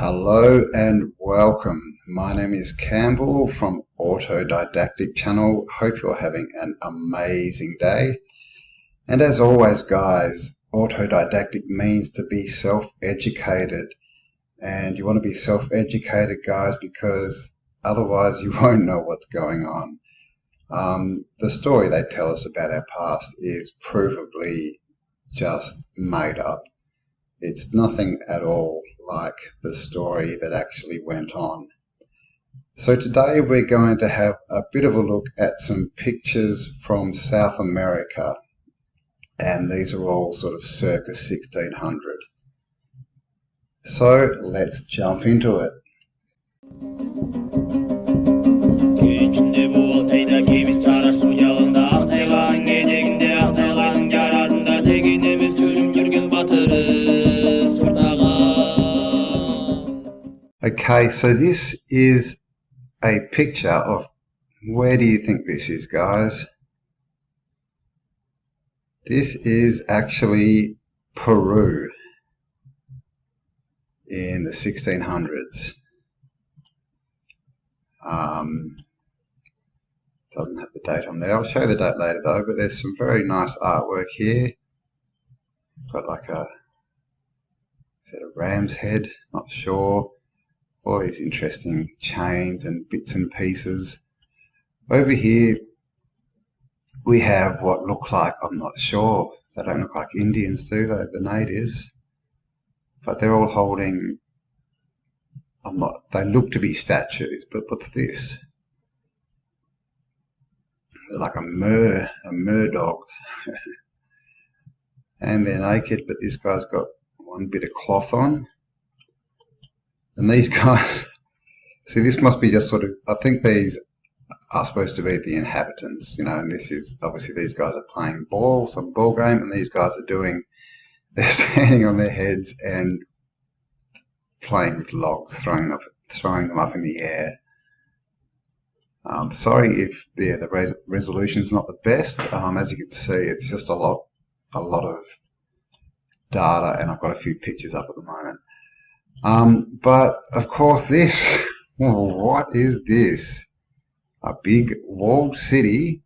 Hello and welcome. My name is Campbell from Autodidactic Channel. Hope you're having an amazing day. And as always, guys, autodidactic means to be self-educated. And you want to be self-educated, guys, because otherwise you won't know what's going on. The story they tell us about our past is provably just made up. It's nothing at all like the story that actually went on. So today we're going to have a bit of a look at some pictures from South America, and these are all sort of circa 1600. So let's jump into it. Okay, so this is a picture of, where do you think this is, guys? This is actually Peru in the 1600s. Doesn't have the date on there. I'll show you the date later though, but there's some very nice artwork here. Got like a, is that a ram's head? Not sure. All these interesting chains and bits and pieces. Over here we have what look like, I'm not sure, they don't look like Indians, do they? The natives. But they're all holding, they look to be statues, but what's this? They're like a murdoch. And they're naked, but this guy's got one bit of cloth on. And these guys, see, this must be just sort of, I think these are supposed to be the inhabitants, you know, and this is, obviously these guys are playing ball, some ball game, and these guys are doing, they're standing on their heads and playing with logs, throwing them up in the air. Sorry if the resolution's not the best. As you can see, it's just a lot of data, and I've got a few pictures up at the moment. But of course this, what is this? A big walled city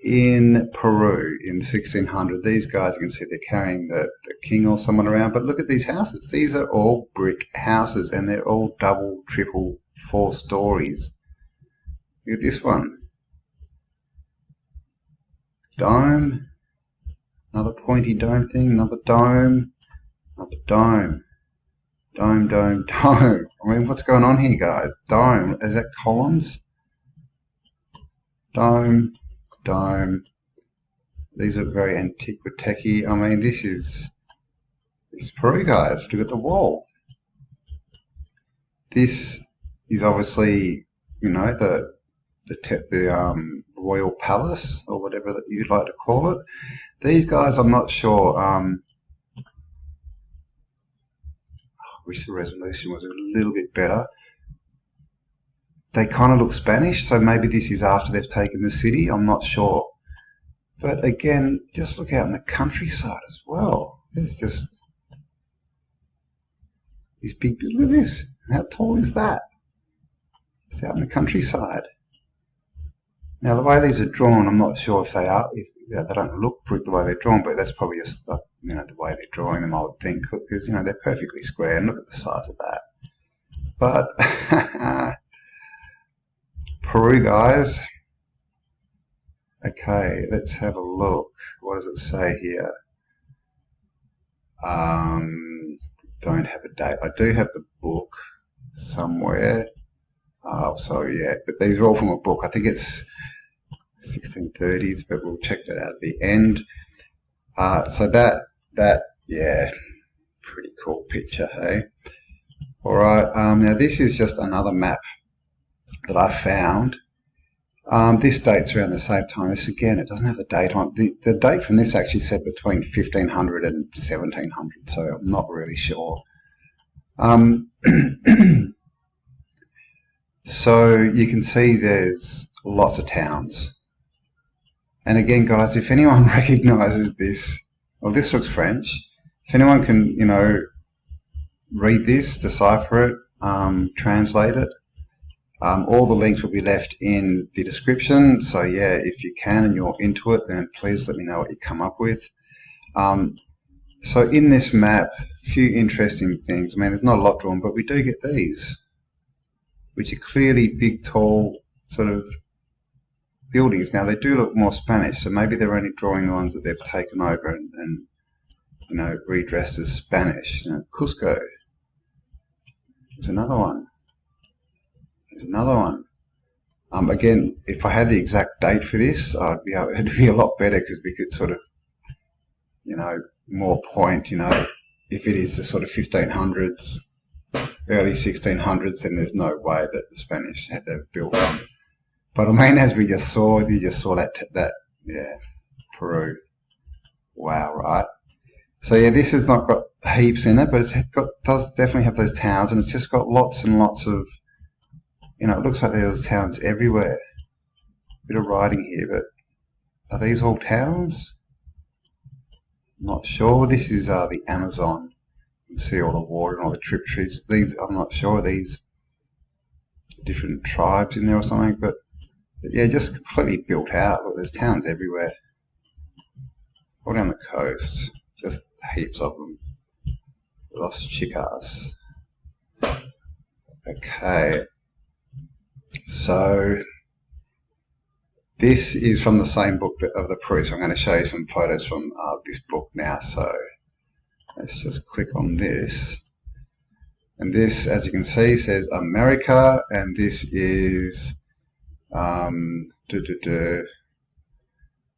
in Peru in 1600. These guys, you can see they're carrying the king or someone around, but look at these houses. These are all brick houses, and they're all double, triple, 4 stories. Look at this one. Dome. Another pointy dome thing, another dome. Another dome. Dome, dome, dome. I mean, what's going on here, guys? Dome. Is that columns? Dome, dome. These are very antiquity. I mean, this is Peru, guys. Look at the wall. This is obviously, you know, the royal palace, or whatever that you'd like to call it. These guys, I'm not sure. I wish the resolution was a little bit better. They kind of look Spanish, so maybe this is after they've taken the city. I'm not sure. But again, just look out in the countryside as well. It's just these big, look at this. How tall is that? It's out in the countryside. Now the way these are drawn, I'm not sure if they are, they don't look brick the way they're drawn, but that's probably just the way they're drawing them, I would think, because, you know, they're perfectly square, and look at the size of that. But Peru, guys. Okay, let's have a look. What does it say here? Don't have a date. I do have the book somewhere. So yeah, but these are all from a book. I think it's 1630s, but we'll check that out at the end. So that yeah, pretty cool picture, hey? Alright, now this is just another map that I found. This date's around the same time. This, again, it doesn't have the date on it. The date from this actually said between 1500 and 1700, so I'm not really sure. So you can see there's lots of towns. And again, guys, if anyone recognises this, well, this looks French. If anyone can, you know, read this, decipher it, translate it. All the links will be left in the description, so yeah, if you can and you're into it, then please let me know what you come up with. So in this map, a few interesting things. I mean, there's not a lot drawn, but we do get these, which are clearly big, tall sort of buildings. Now, they do look more Spanish, so maybe they're only drawing the ones that they've taken over and you know, redressed as Spanish. You know, Cusco. There's another one. There's another one. Again, if I had the exact date for this, it'd be a lot better, because we could sort of, you know, more point, you know, if it is the sort of 1500s, early 1600s, then there's no way that the Spanish had to built them. But I mean, as we just saw, you just saw that, yeah, Peru. Wow, right? So yeah, this has not got heaps in it, but does definitely have those towns, and it's just got lots and lots of, you know, it looks like there's towns everywhere. Bit of writing here, but are these all towns? Not sure. This is the Amazon. You can see all the water and all the tributaries. These, I'm not sure, these different tribes in there or something, but yeah, just completely built out. Look, there's towns everywhere. All down the coast. Just heaps of them. Los Chicas. Okay. So this is from the same book of the Peru, so I'm going to show you some photos from this book now. So let's just click on this. And this, as you can see, says America, and this is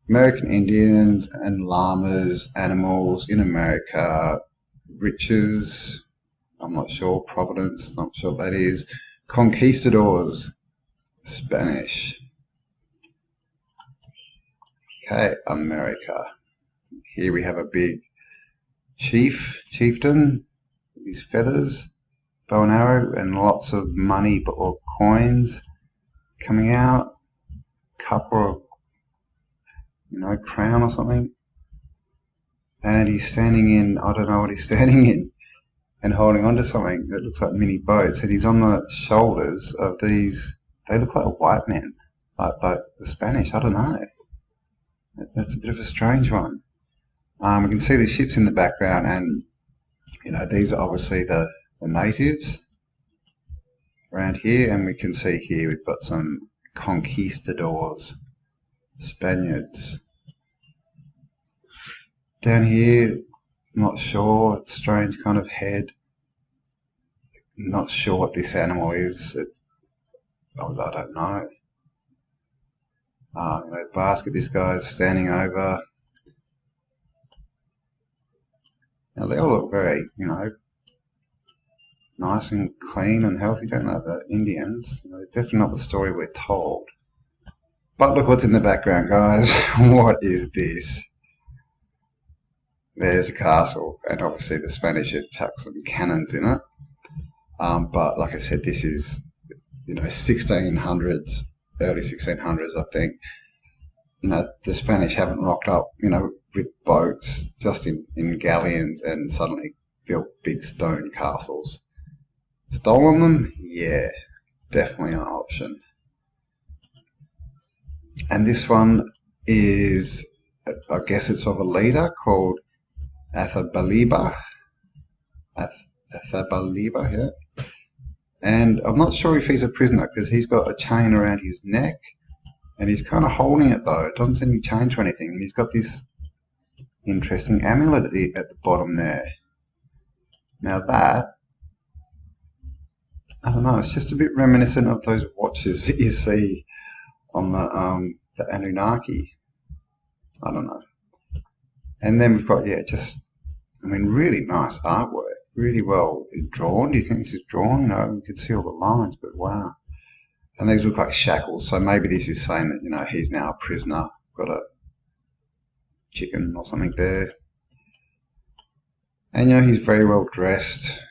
American Indians and llamas, animals in America, riches, I'm not sure, Providence, not sure what that is, conquistadors, Spanish. Okay, America. Here we have a big chieftain, with his feathers, bow and arrow, and lots of money or coins coming out, cup or, you know, crown or something. And he's standing in, I don't know what he's standing in, and holding onto something that looks like mini boats, and he's on the shoulders of these, they look like white men, like the Spanish, I don't know. That's a bit of a strange one. We can see the ships in the background, and you know, these are obviously the natives around here, and we can see here we've got some conquistadors, Spaniards. Down here, not sure, it's strange kind of head. Not sure what this animal is. I don't know. You know, basket this guy's standing over. Now they all look very, you know, nice and clean and healthy, don't they? The Indians. You know, definitely not the story we're told. But look what's in the background, guys. What is this? There's a castle, and obviously the Spanish have chucked some cannons in it. But like I said, this is, you know, 1600s, early 1600s, I think. You know, the Spanish haven't rocked up, you know, with boats, just in galleons, and suddenly built big stone castles. Stolen them? Yeah, definitely an option. And this one is, I guess it's of a leader called Athabaliba, yeah. And I'm not sure if he's a prisoner, because he's got a chain around his neck, and he's kind of holding it though. It doesn't seem to be chained to anything, and he's got this interesting amulet at the bottom there. Now that, I don't know, it's just a bit reminiscent of those watches that you see on the Anunnaki. I don't know. And then we've got, yeah, just, I mean, really nice artwork, really well drawn. Do you think this is drawn? You know, you can see all the lines, but wow. And these look like shackles, so maybe this is saying that, you know, he's now a prisoner. Got a chicken or something there. And, you know, he's very well dressed.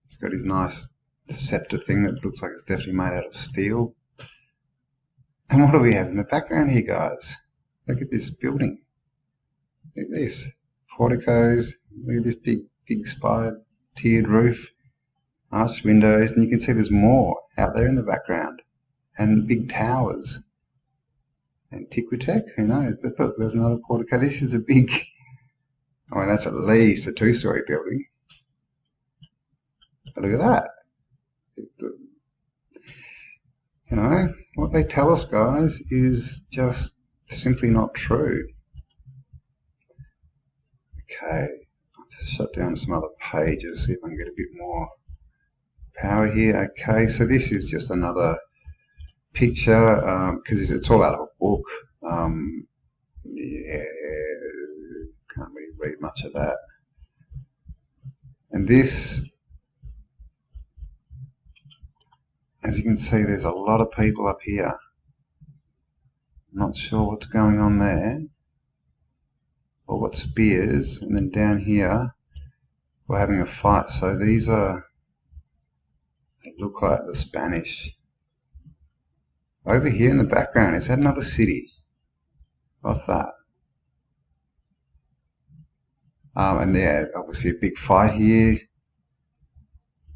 He's got his nice scepter thing that looks like it's definitely made out of steel. And what do we have in the background here, guys? Look at this building. Look at this. Porticos. Look at this big spire tiered roof, arched windows, and you can see there's more out there in the background, and big towers. Antiquitech, who knows? But look, there's another portico. This is a big, I mean, that's at least a 2-story building. But look at that. You know, what they tell us, guys, is just simply not true. Okay, I'll just shut down some other pages, see if I can get a bit more power here. Okay, so this is just another picture, because it's all out of a book. Yeah, can't really read much of that. And this, as you can see, there's a lot of people up here. Not sure what's going on there, or what spears. And then down here, we're having a fight. So these are, they look like the Spanish. Over here in the background, is that another city? What's that? And yeah, obviously a big fight here.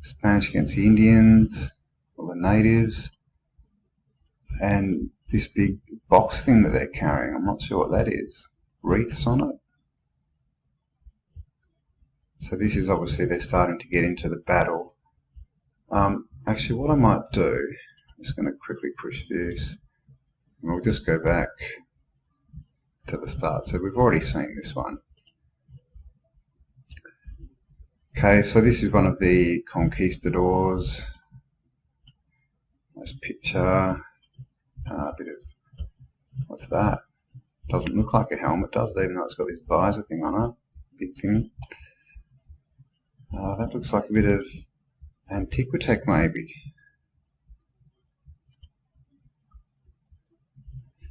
Spanish against the Indians, or the natives. And this big box thing that they're carrying, I'm not sure what that is. Wreaths on it. So this is obviously they're starting to get into the battle. Actually, what I might do, I'm just going to quickly push this, and we'll just go back to the start. So we've already seen this one. Okay, so this is one of the conquistadors. Nice picture. A bit of, what's that? Doesn't look like a helmet, does it? Even though it's got this visor thing on it. Big thing. That looks like a bit of Antiquitech, maybe.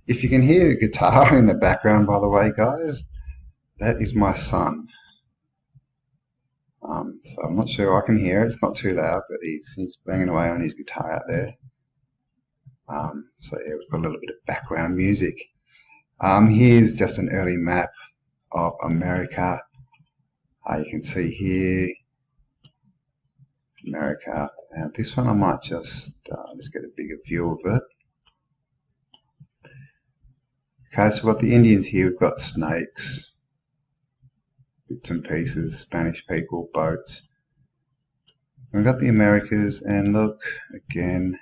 If you can hear the guitar in the background, by the way, guys, that is my son. So I'm not sure I can hear it. It's not too loud, but he's banging away on his guitar out there. So yeah, we've got a little bit of background music. Here's just an early map of America. You can see here, America. This one I might just get a bigger view of it. Okay, so we've got the Indians here, we've got snakes, bits and pieces, Spanish people, boats. We've got the Americas, and look, again,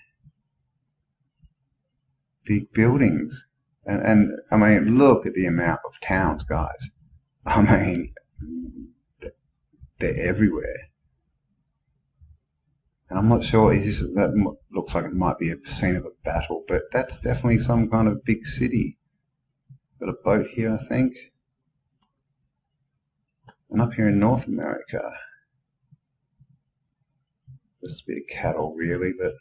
big buildings. And I mean, look at the amount of towns, guys. I mean, they're everywhere. And I'm not sure, that looks like it might be a scene of a battle, but that's definitely some kind of big city. Got a boat here, I think. And up here in North America, just a bit of cattle really, but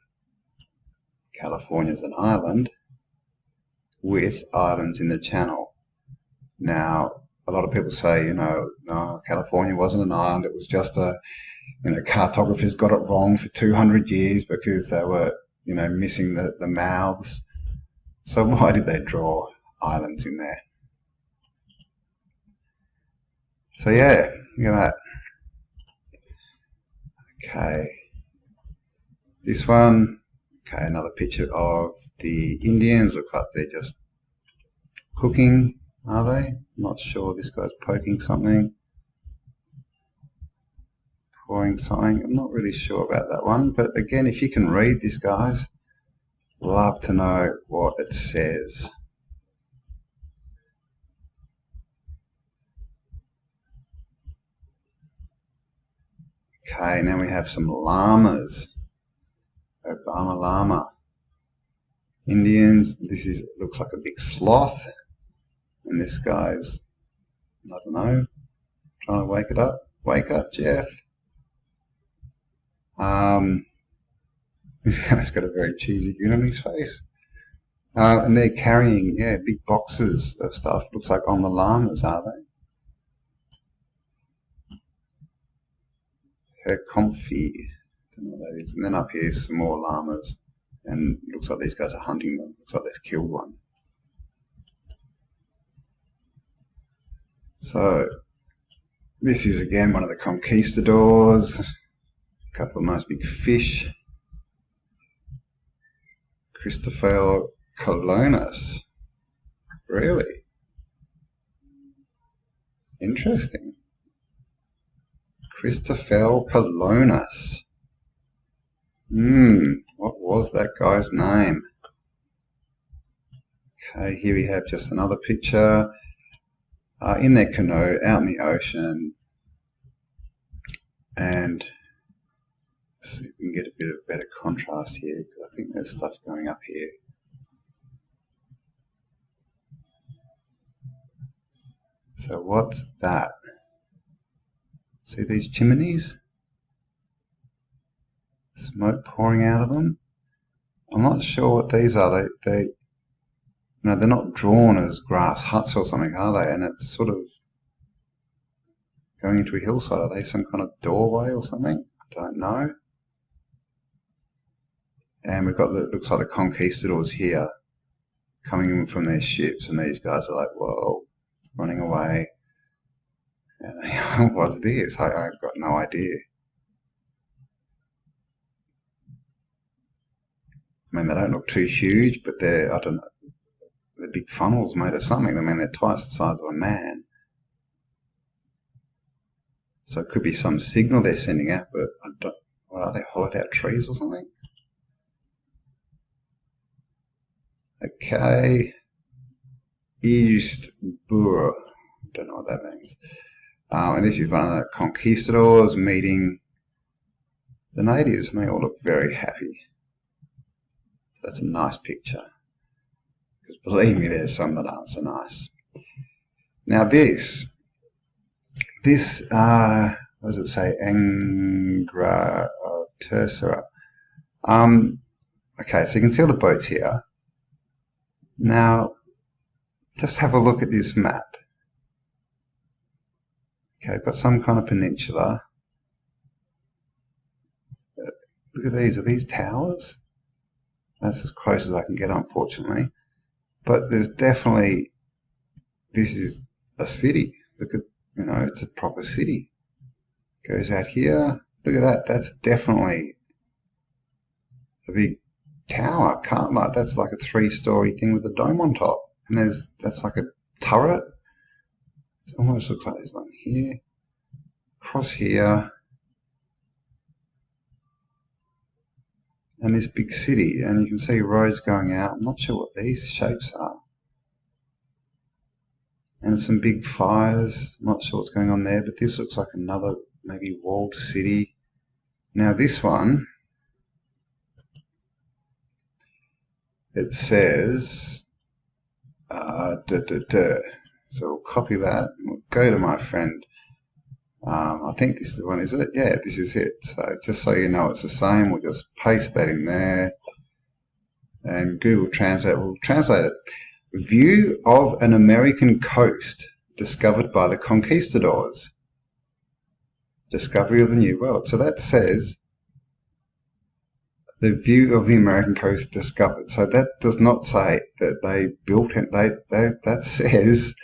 California's an island with islands in the channel. Now, a lot of people say, no, California wasn't an island, it was just cartographers got it wrong for 200 years because they were, missing the mouths. So why did they draw islands in there? So yeah, look at that. Okay. This one, okay, another picture of the Indians. Looks like they're just cooking, are they? Not sure. This guy's poking something. Pouring something. I'm not really sure about that one. But again, if you can read this, guys, love to know what it says. Okay, now we have some llamas. Obama llama. Indians, looks like a big sloth. And this guy's, I don't know, trying to wake it up. Wake up, Jeff. This guy's got a very cheesy grin on his face. And they're carrying, big boxes of stuff. Looks like on the llamas, are they? Her comfy. Don't know what that is. And then up here, some more llamas. And looks like these guys are hunting them. Looks like they've killed one. So, This is again one of the conquistadors. A couple of nice big fish. Christopher Colonus. Really? Interesting. Christopher Colonus. What was that guy's name? Okay, here we have just another picture. In their canoe, out in the ocean. And let's see if we can get a bit of better contrast here, because I think there's stuff going up here. So what's that? See these chimneys? Smoke pouring out of them? I'm not sure what these are. They're not drawn as grass huts or something, are they? And it's sort of going into a hillside. Are they some kind of doorway or something? I don't know. And we've got looks like the conquistadors here coming in from their ships, and these guys are like, whoa, running away. And what's this? I've got no idea. I mean, they don't look too huge, but they're, I don't know, they're big funnels made of something. I mean, they're twice the size of a man. So it could be some signal they're sending out, but I don't, what are they, hollowed out trees or something? Okay. East Bur. Don't know what that means. And this is one of the conquistadors meeting the natives, and they all look very happy. So that's a nice picture. Because believe me, there's some that aren't so nice. Now this, what does it say? Angra Tercera. Okay, so you can see all the boats here. Now, just have a look at this map. Okay, I've got some kind of peninsula. Look at these. Are these towers? That's as close as I can get, unfortunately. But there's definitely, this is a city. Look at, it's a proper city. Goes out here. Look at that. That's definitely a big tower. That's like a 3-story thing with a dome on top. And that's like a turret. It almost looks like there's one here. Across here. And this big city. And you can see roads going out. I'm not sure what these shapes are. And some big fires. I'm not sure what's going on there, but this looks like another maybe walled city. Now this one, it says, So we'll copy that. And we'll go to my friend. I think this is the one, is it? Yeah, this is it. So just so you know it's the same, we'll just paste that in there. And Google Translate will translate it. View of an American coast discovered by the conquistadors. Discovery of the New World. So that says the view of the American coast discovered. So that does not say that they built it. That says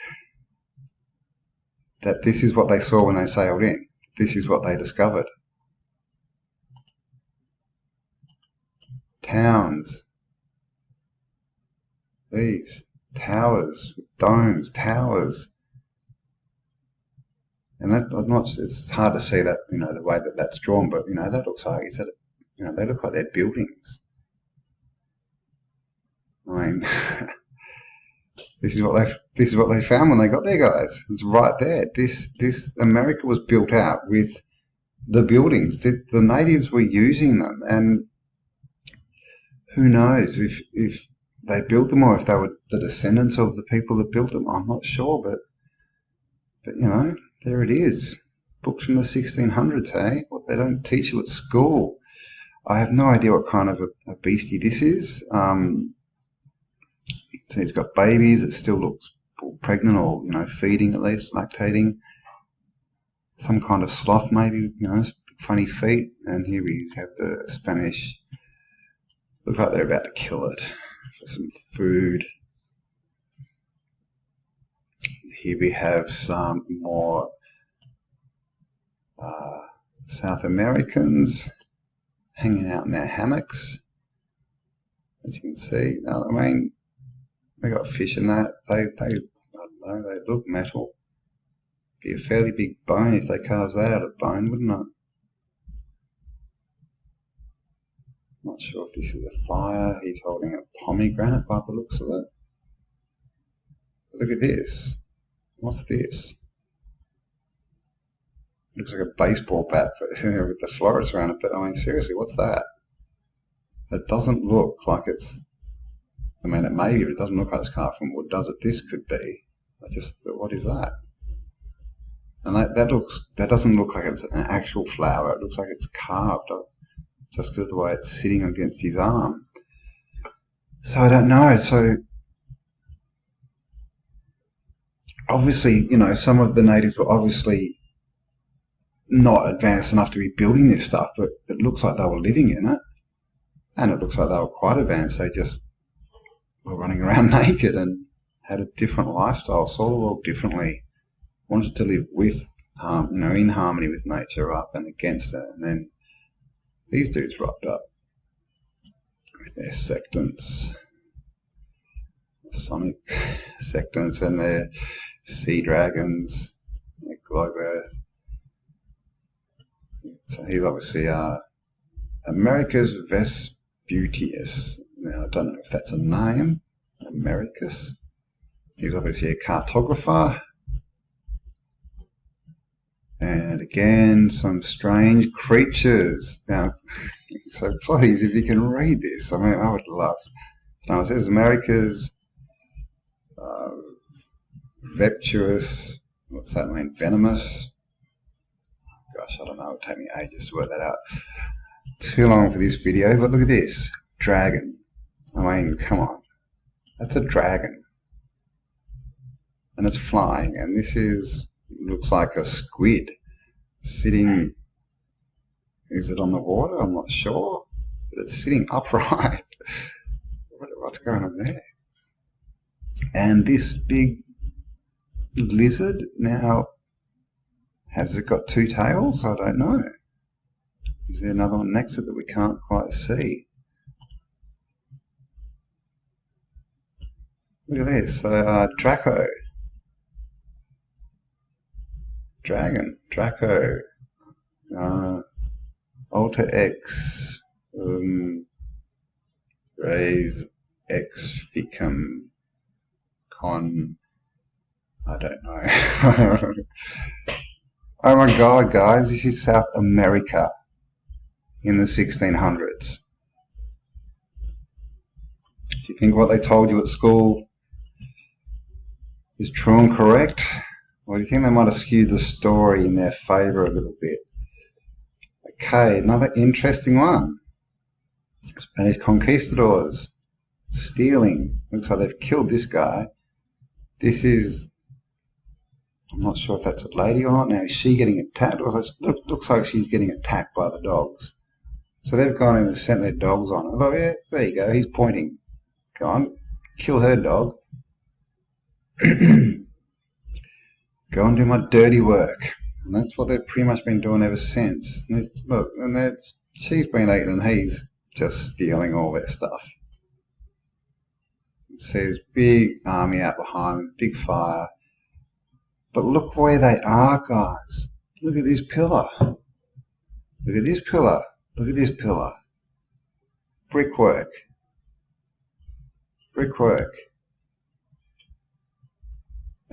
that this is what they saw when they sailed in. This is what they discovered. Towns. These. Towers. Domes. Towers. And it's hard to see that, the way that that's drawn, but, that looks like, they look like they're buildings. I mean, this is what they found when they got there, guys. It's right there. This America was built out with the buildings. The natives were using them, and who knows if they built them or if they were the descendants of the people that built them. I'm not sure, but there it is. Books from the 1600s, hey? What they don't teach you at school. I have no idea what kind of a beastie this is. So it's got babies. It still looks pregnant or, feeding at least, lactating. Some kind of sloth maybe, funny feet. And here we have the Spanish. Look like they're about to kill it for some food. Here we have some more South Americans hanging out in their hammocks, as you can see. Now, I mean, they got fish in that. They I don't know, they look metal. Be a fairly big bone if they carved that out of bone, wouldn't it? Not sure if this is a fire. He's holding a pomegranate by the looks of it. Look at this. What's this? Looks like a baseball bat with the florets around it, but I mean, seriously, what's that? It doesn't look like it's, I mean, it may be, but it doesn't look like it's carved from wood, does it? This could be. What is that? And that doesn't look like it's an actual flower. It looks like it's carved up just because of the way it's sitting against his arm. So I don't know. So obviously, you know, some of the natives were obviously not advanced enough to be building this stuff, but it looks like they were living in it. And it looks like they were quite advanced. They just were running around naked and had a different lifestyle, saw the world differently, wanted to live with, you know, in harmony with nature rather than against it. And then these dudes rocked up with their sextants, sonic sextants, and their sea dragons, their globe earth. So he's obviously Americus Vespucius. Now I don't know if that's a name, Americus. He's obviously a cartographer. And again, some strange creatures. Now, so please, if you can read this, I mean, I would love. Now it says Americas Veptuous. What's that mean? Venomous. Gosh, I don't know. It'll take me ages to work that out. Too long for this video, but look at this. Dragon. I mean, come on. That's a dragon. And it's flying, and this looks like a squid sitting. Is it on the water? I'm not sure, but it's sitting upright. What's going on there? And this big lizard, now, has it got two tails? I don't know. Is there another one next to it that we can't quite see? Look at this. Draco. Dragon, Draco, Alter X, Raise X Ficum, Con, I don't know. Oh my god, guys, this is South America in the 1600s. Do you think what they told you at school is true and correct? Or do you think they might have skewed the story in their favour a little bit? Okay, another interesting one. Spanish conquistadors stealing. Looks like they've killed this guy. This is, I'm not sure if that's a lady or not. Now, is she getting attacked? Or looks like she's getting attacked by the dogs. So they've gone in and sent their dogs on her. Oh yeah, there you go, he's pointing. Go on, kill her dog. Go and do my dirty work. And that's what they've pretty much been doing ever since. And look, and she's been eaten and he's just stealing all their stuff. You see this big army out behind them, big fire. But look where they are, guys. Look at this pillar. Look at this pillar. Look at this pillar. Brickwork. Brickwork.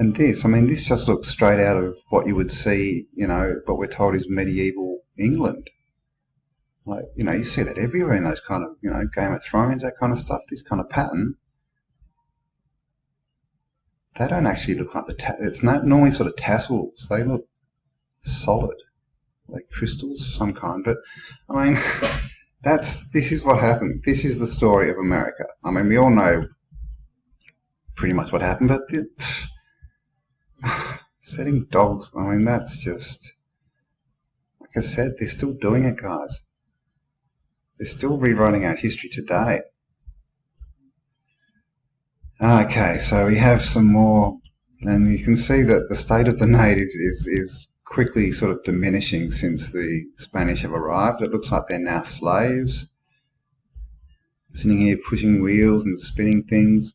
And this, I mean, this just looks straight out of what you would see, you know, what we're told is medieval England. Like, you know, you see that everywhere in those kind of, you know, Game of Thrones, that kind of stuff, this kind of pattern. They don't actually look like it's not normally sort of tassels. They look solid, like crystals of some kind. But, I mean, this is what happened. This is the story of America. I mean, we all know pretty much what happened, but setting dogs, I mean, that's just, like I said, they're still doing it, guys. They're still rewriting our history today. Okay, so we have some more, and you can see that the state of the natives is quickly sort of diminishing since the Spanish have arrived. It looks like they're now slaves, sitting here pushing wheels and spinning things.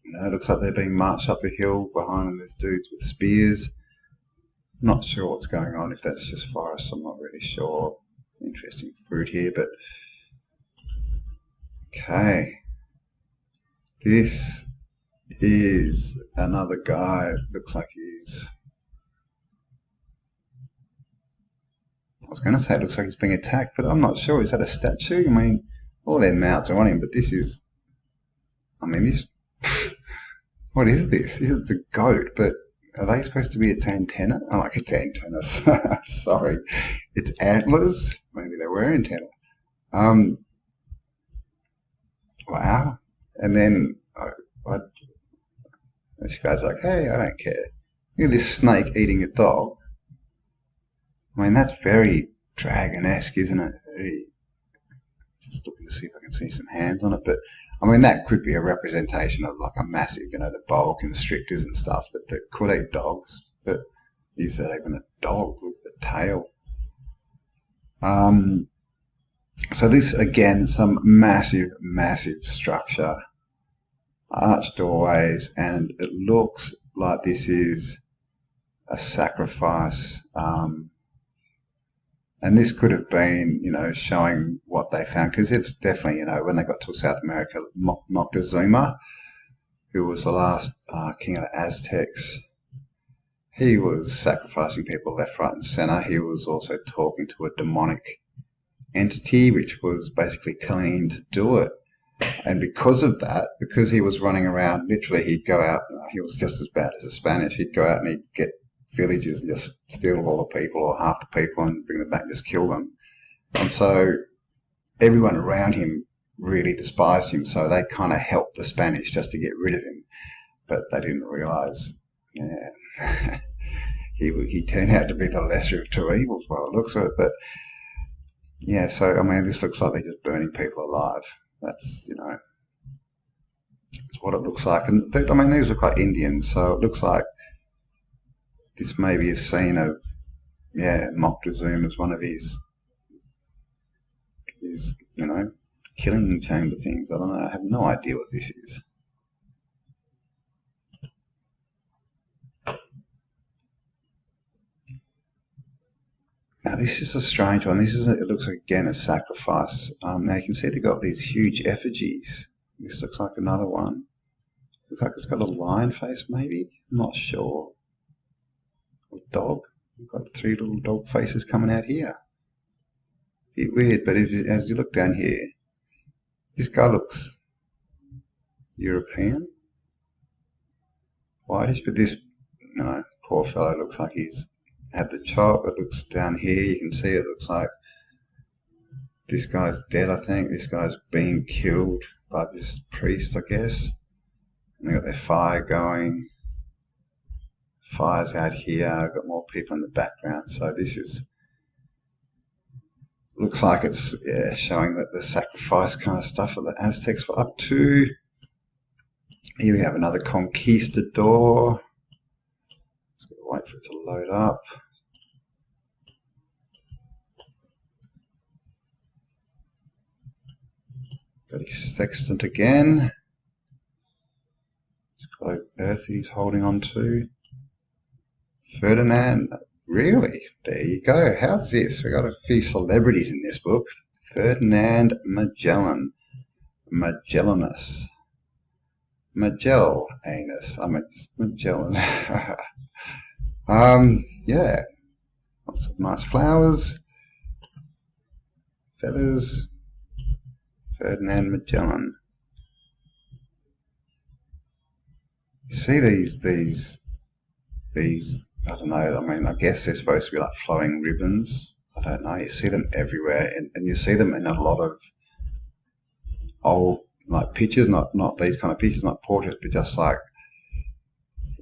It looks like they're being marched up the hill. Behind them there's dudes with spears. I'm not sure what's going on, if that's just forest, I'm not really sure. Interesting fruit here, but okay. This is another guy. Looks like he's... I was going to say it looks like he's being attacked, but I'm not sure. Is that a statue? I mean, all their mouths are on him, but this is... I mean, this... What is this? This is a goat, but are they supposed to be its antenna? Oh, like its antennas. Sorry. Its antlers? Maybe they were antenna. Wow. And then this guy's like, hey, I don't care. Look at this snake eating a dog. I mean, that's very dragon-esque, isn't it? Just looking to see if I can see some hands on it. But, I mean, that could be a representation of like a massive, the boa constrictors and stuff that could eat dogs. But is that even a dog with the tail? So this, again, some massive, massive structure. Arched doorways, and it looks like this is a sacrifice. And this could have been, showing what they found, because it's definitely, when they got to South America, Moctezuma, who was the last king of the Aztecs, he was sacrificing people left, right, and center. He was also talking to a demonic entity, which was basically telling him to do it. And because of that, because he was running around, literally he'd go out, he was just as bad as the Spanish, he'd go out and he'd get villages and just steal all the people or half the people and bring them back and just kill them. And so everyone around him really despised him, so they kind of helped the Spanish just to get rid of him. But they didn't realise, he turned out to be the lesser of two evils by the looks of it. But yeah, so I mean, this looks like they're just burning people alive. That's, that's what it looks like. And I mean, these look like Indians, so it looks like this may be a scene of, Moctezuma as one of his killing chamber things. I don't know. I have no idea what this is. Now this is a strange one. It looks like, again, a sacrifice. Now you can see they've got these huge effigies. This looks like another one. Looks like it's got a lion face, maybe. I'm not sure. A dog. We've got three little dog faces coming out here. Bit weird, but as you look down here, this guy looks European, whitish, but this, poor fellow looks like he's had the chop. It looks down here, you can see it looks like this guy's dead, I think. This guy's being killed by this priest, I guess. And they've got their fire going. Fire's out here. I've got more people in the background. So this is, looks like it's showing that the sacrifice kind of stuff that the Aztecs were up to. Here we have another conquistador. Wait for it to load up. Got his sextant again. This globe earth he's holding on to. Ferdinand, really? There you go. How's this? We got a few celebrities in this book. Ferdinand Magellan. Magellanus. Magellanus. Magellan. Yeah, lots of nice flowers, feathers. Ferdinand Magellan. You see these, I don't know, I mean, I guess they're supposed to be like flowing ribbons. I don't know, you see them everywhere, and you see them in a lot of old, like, pictures, not these kind of pictures, not portraits, but just like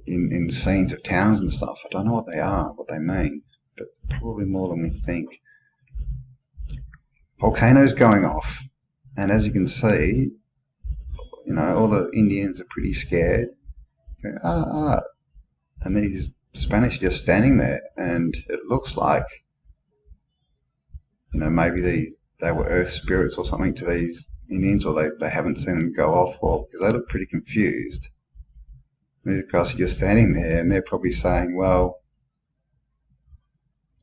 in scenes of towns and stuff. I don't know what they are, what they mean, but probably more than we think. Volcanoes going off, and as you can see, all the Indians are pretty scared. Go, and these Spanish just standing there, and it looks like, you know, maybe they were earth spirits or something to these Indians, or they haven't seen them go off, or because they look pretty confused. These guys are just standing there, and they're probably saying, well,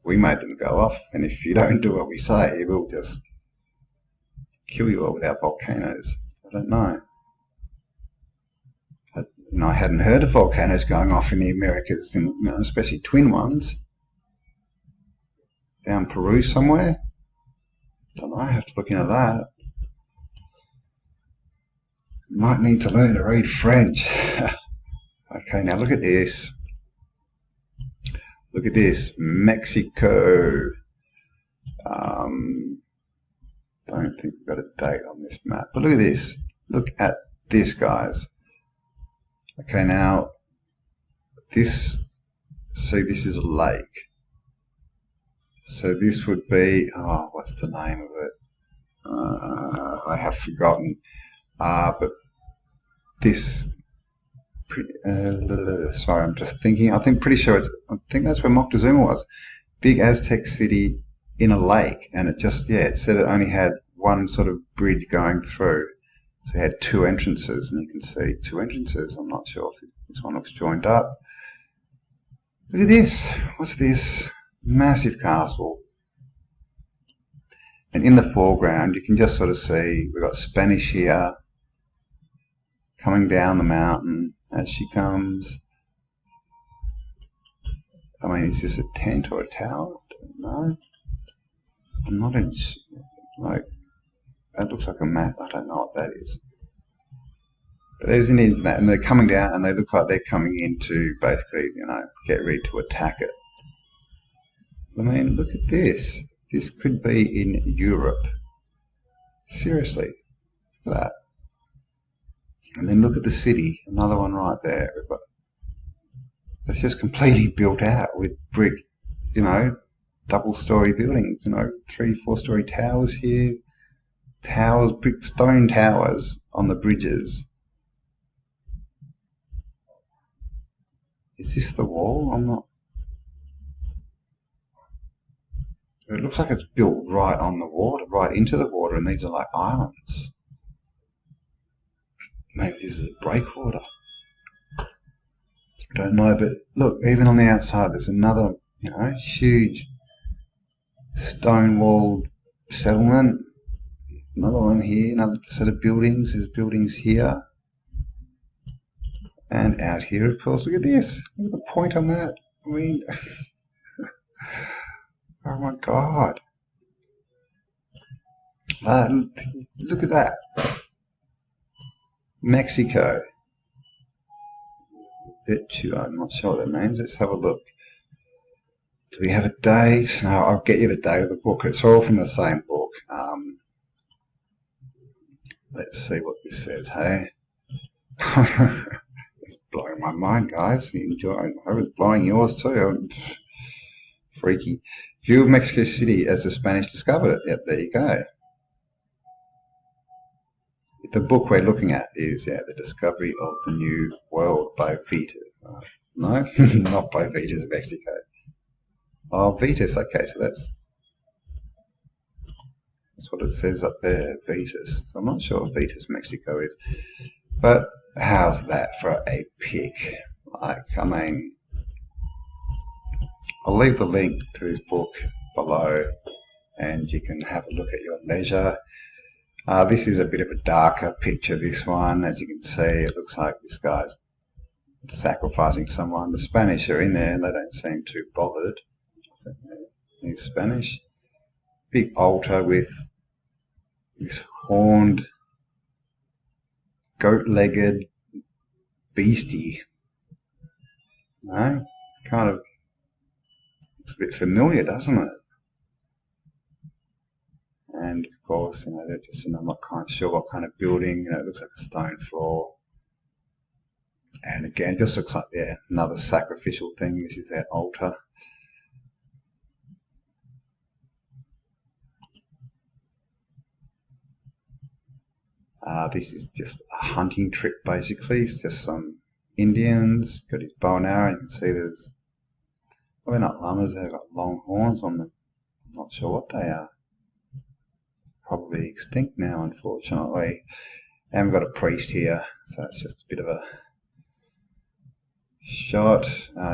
we made them go off, and if you don't do what we say, we'll just kill you all with our volcanoes. I don't know. I hadn't heard of volcanoes going off in the Americas, especially twin ones. Down Peru somewhere. Don't know, I have to look into that. Might need to learn to read French. Okay, now look at this. Look at this. Mexico. Don't think we've got a date on this map. But look at this. Look at this, guys. Okay, now this, see, this is a lake. So this would be, oh, what's the name of it? I have forgotten. But this, sorry, I'm just thinking. I think pretty sure I think that's where Moctezuma was. Big Aztec city in a lake, and it just, yeah, it said it only had one sort of bridge going through. So it had two entrances, and you can see two entrances. I'm not sure if this one looks joined up. Look at this. What's this? Massive castle. And in the foreground, you can just sort of see we've got Spanish here coming down the mountain as she comes. I mean, is this a tent or a tower? I don't know. I'm not in, like, that looks like a map. I don't know what that is. But there's Indians in that, and they're coming down, and they look like they're coming in to basically, you know, get ready to attack it. I mean, look at this. This could be in Europe. Seriously, look at that. And then look at the city, another one right there. It's just completely built out with brick, you know, double-story buildings, you know, 3-4 story towers here, towers, brick stone towers on the bridges. Is this the wall? I'm not. It looks like it's built right on the water, right into the water, and these are like islands. Maybe this is a breakwater. I don't know, but look, even on the outside, there's another, you know, huge stone-walled settlement. Another one here, another set of buildings. There's buildings here. And out here, of course, look at this. Look at the point on that. I mean, oh my God. Look at that. Mexico. I'm not sure what that means. Let's have a look. Do we have a date? No, I'll get you the date of the book. It's all from the same book. Let's see what this says, hey? It's blowing my mind, guys. You enjoy. I hope it's blowing yours too. Freaky. View of Mexico City as the Spanish discovered it. Yep, there you go. The book we're looking at is, yeah, The Discovery of the New World by Baatyr. No, not by Baatyr of Mexico. Oh, Vetus. Okay, so that's what it says up there, Vetus. So I'm not sure what Vetus, Mexico is. But how's that for a pick? Like, I mean, I'll leave the link to this book below, and you can have a look at your leisure. This is a bit of a darker picture, this one. As you can see, it looks like this guy's sacrificing someone. The Spanish are in there, and they don't seem too bothered. He's Spanish. Big altar with this horned, goat-legged beastie. No? Kind of looks a bit familiar, doesn't it? And of course, you know, they're just, I'm not quite sure what kind of building. You know, it looks like a stone floor. And again, it just looks like, yeah, another sacrificial thing. This is their altar. This is just a hunting trip, basically. It's just some Indians, got his bow and arrow. You can see there's Well, they're not llamas, they've got long horns on them. I'm not sure what they are. Probably extinct now, unfortunately. And we've got a priest here, so it's just a bit of a shot.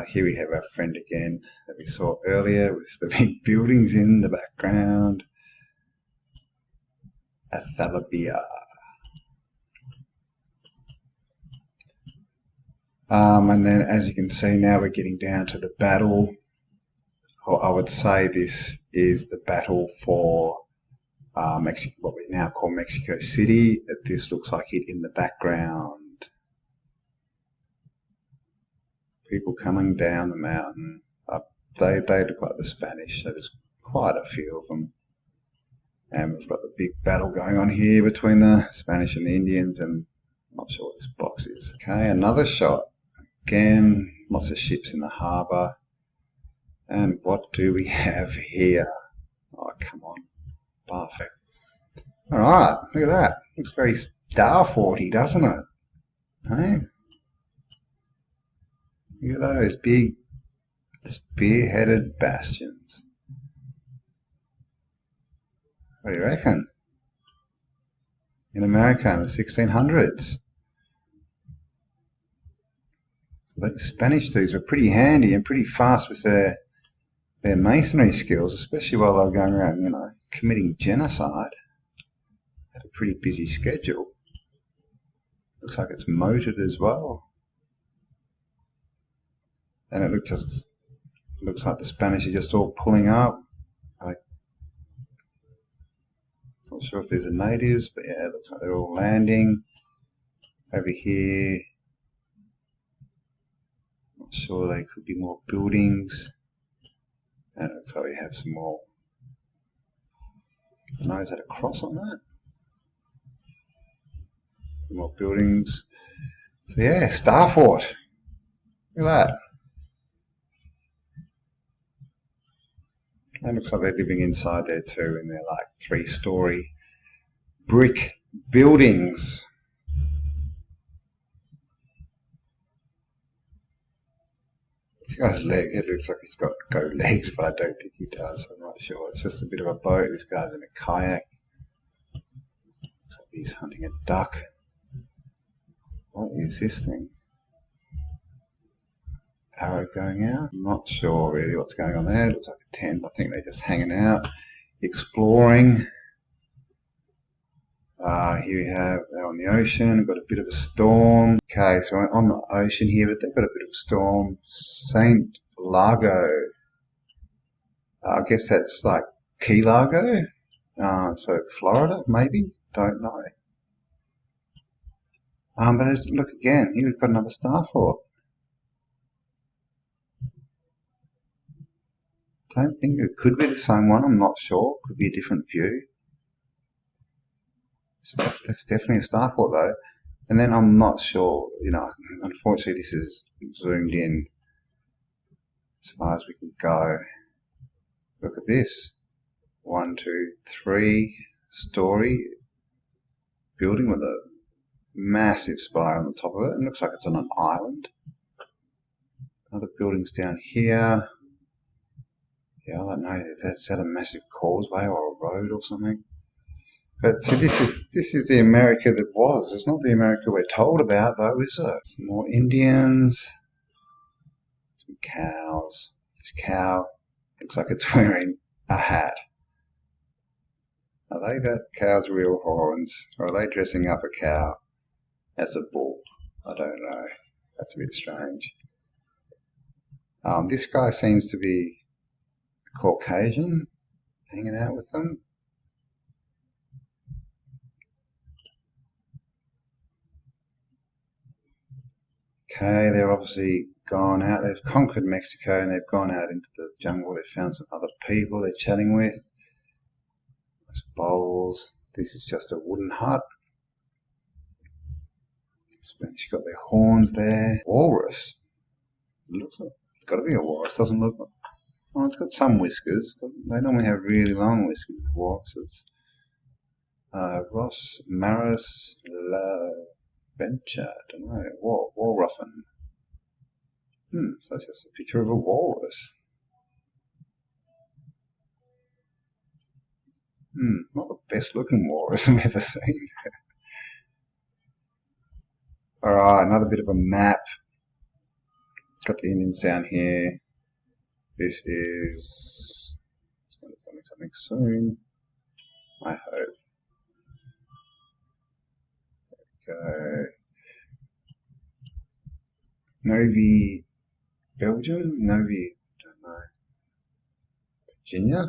Here we have our friend again that we saw earlier with the big buildings in the background. Athalabia. And then as you can see now we're getting down to the battle. I would say this is the battle for Mexico, what we now call Mexico City. This looks like it in the background. People coming down the mountain. They look like the Spanish, so there's quite a few of them. And we've got the big battle going on here between the Spanish and the Indians, and I'm not sure what this box is. Okay, another shot. Again, lots of ships in the harbour. And what do we have here? Oh, come on. Perfect. Alright, look at that. Looks very Star Forty, doesn't it? Hey? Look at those big spear-headed bastions. What do you reckon? In America in the 1600s. So the Spanish dudes were pretty handy and pretty fast with their masonry skills, especially while they were going around, committing genocide. Had a pretty busy schedule. Looks like it's moated as well. And it looks like the Spanish are just all pulling up. Not sure if there's natives, but yeah, it looks like they're all landing. Over here, not sure, there could be more buildings. And it looks like we have some more. I don't know, is that a cross on that? More buildings. So yeah, Star Fort. Look at that. And it looks like they're living inside there too, and they're like 3-story brick buildings. This guy's leg, it looks like he's got go legs, but I don't think he does. I'm not sure. It's just a bit of a boat. This guy's in a kayak. Looks like he's hunting a duck. What is this thing? Arrow going out? I'm not sure really what's going on there. It looks like a tent. I think they're just hanging out, exploring. Here we have, they're on the ocean. We've got a bit of a storm. Okay, so we're on the ocean here, but they've got a bit of a storm. St. Lago. I guess that's like Key Largo. So Florida, maybe? Don't know. But look again, here we've got another Star Fort. Don't think it could be the same one, I'm not sure. Could be a different view. That's definitely a Star Fort though. And then I'm not sure, unfortunately this is zoomed in as far as we can go. Look at this. 1, 2, 3-story building with a massive spire on the top of it. It looks like it's on an island. Other buildings down here. Yeah, I don't know if that's a massive causeway or a road or something. But so this is the America that was. It's not the America we're told about though, is it? Some more Indians. Some cows. This cow looks like it's wearing a hat. Are they that cow's real horns? Or are they dressing up a cow as a bull? I don't know. That's a bit strange. This guy seems to be Caucasian, hanging out with them. Okay, they're obviously gone out. They've conquered Mexico and they've gone out into the jungle. They've found some other people they're chatting with. Nice bowls. This is just a wooden hut. Spanish got their horns there. Walrus. It looks like it's got to be a walrus. Doesn't look like. Oh, it's got some whiskers. They normally have really long whiskers, walruses. Ross Maris La Venture, I don't know, Walruffin. So that's just a picture of a walrus. Not the best looking walrus I've ever seen. Alright, another bit of a map. Got the Indians down here. This is... It's going to tell me something soon. I hope. Go. Novi Belgium? Novi, don't know. Virginia.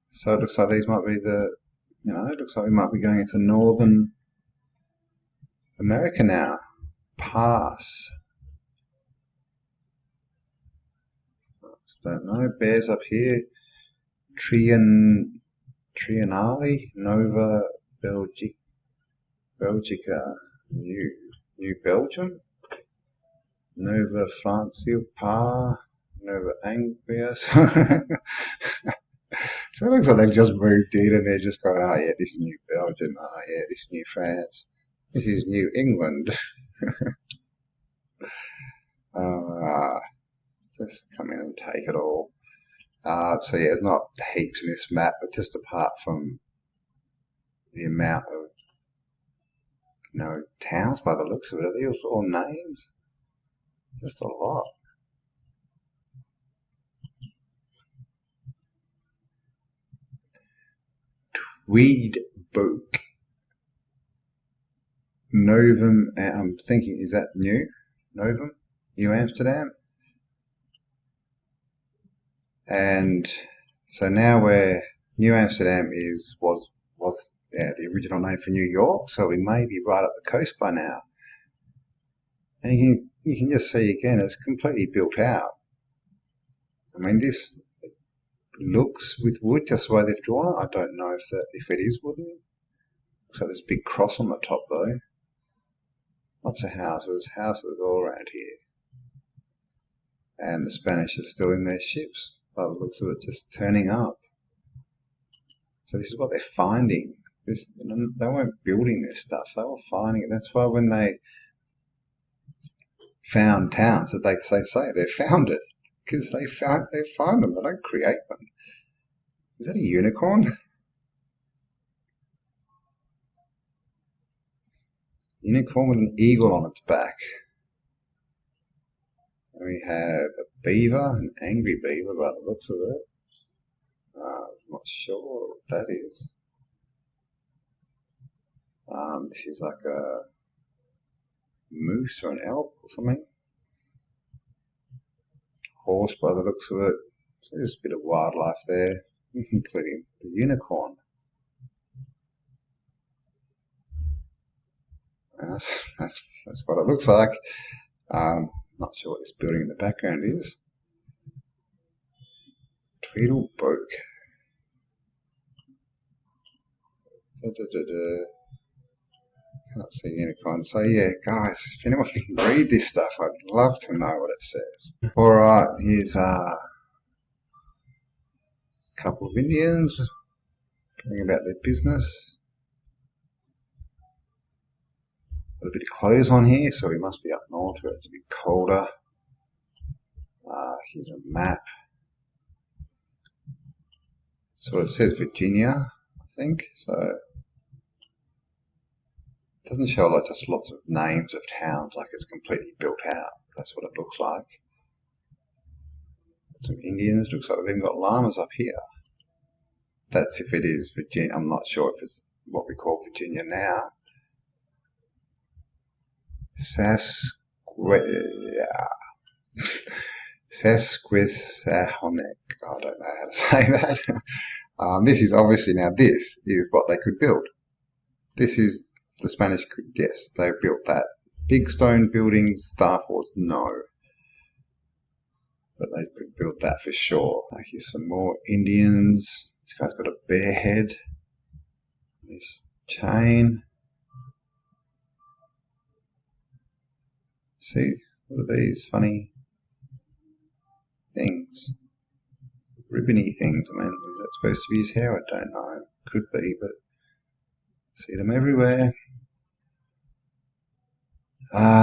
So it looks like these might be the, it looks like we might be going into Northern America now. Pass. Don't know. Bears up here. Triennale, Nova Belgica, New Belgium, Nova Francia, Nova Anglia. So it looks like they've just moved in and they're just going, oh yeah, this is New Belgium, oh yeah, this is New France, this is New England. Just come in and take it all. So yeah, there's not heaps in this map, but just apart from the amount of towns by the looks of it, are these all names? Just a lot. Tweedboek. Novum, I'm thinking, is that new? Novum? New Amsterdam? And so now New Amsterdam was the original name for New York, so we may be right up the coast by now. And you can just see again, it's completely built out. I mean, this looks with wood, just the way they've drawn it. I don't know if it is wooden. Looks like there's a big cross on the top though. Lots of houses all around here. And the Spanish are still in their ships, by the looks of it, just turning up. So this is what they're finding. They weren't building this stuff, they were finding it. That's why when they found towns, that they say they found it, because they find them, they don't create them. Is that a unicorn? Unicorn with an eagle on its back. And we have a beaver, an angry beaver by the looks of it. I'm not sure what that is. This is like a moose or an elk or something. Horse by the looks of it. So there's a bit of wildlife there, including the unicorn. That's what it looks like. Not sure what this building in the background is. Tweedleboek. Can't see unicorn. So yeah, guys, if anyone can read this stuff, I'd love to know what it says. Alright, here's a couple of Indians going about their business. Got a bit of clothes on here, so we must be up north where it's a bit colder. Here's a map. So it says Virginia, I think. So it doesn't show like just lots of names of towns, like it's completely built out. That's what it looks like. Some Indians. Looks like we've even got llamas up here. That's if it is Virginia. I'm not sure if it's what we call Virginia now. Sesquisahonic. I don't know how to say that. This is obviously now. This is what they could build. This is the Spanish. Yes, they built that. Big stone buildings. Star Forts, no. But they could build that for sure. Here's some more Indians. This guy's got a bear head. This chain. See, what are these funny things? Ribbony things. I mean, is that supposed to be his hair? I don't know. Could be, but see them everywhere.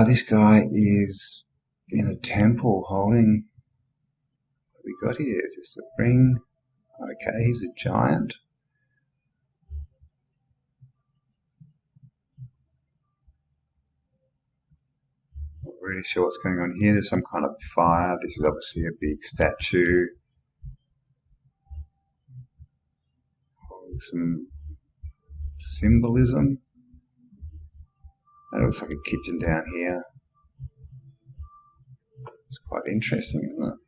This guy is in a temple holding What we got here? Just a ring. Okay, he's a giant. Not really sure what's going on here. There's some kind of fire. This is obviously a big statue. Some symbolism. That looks like a kitchen down here. It's quite interesting, isn't it?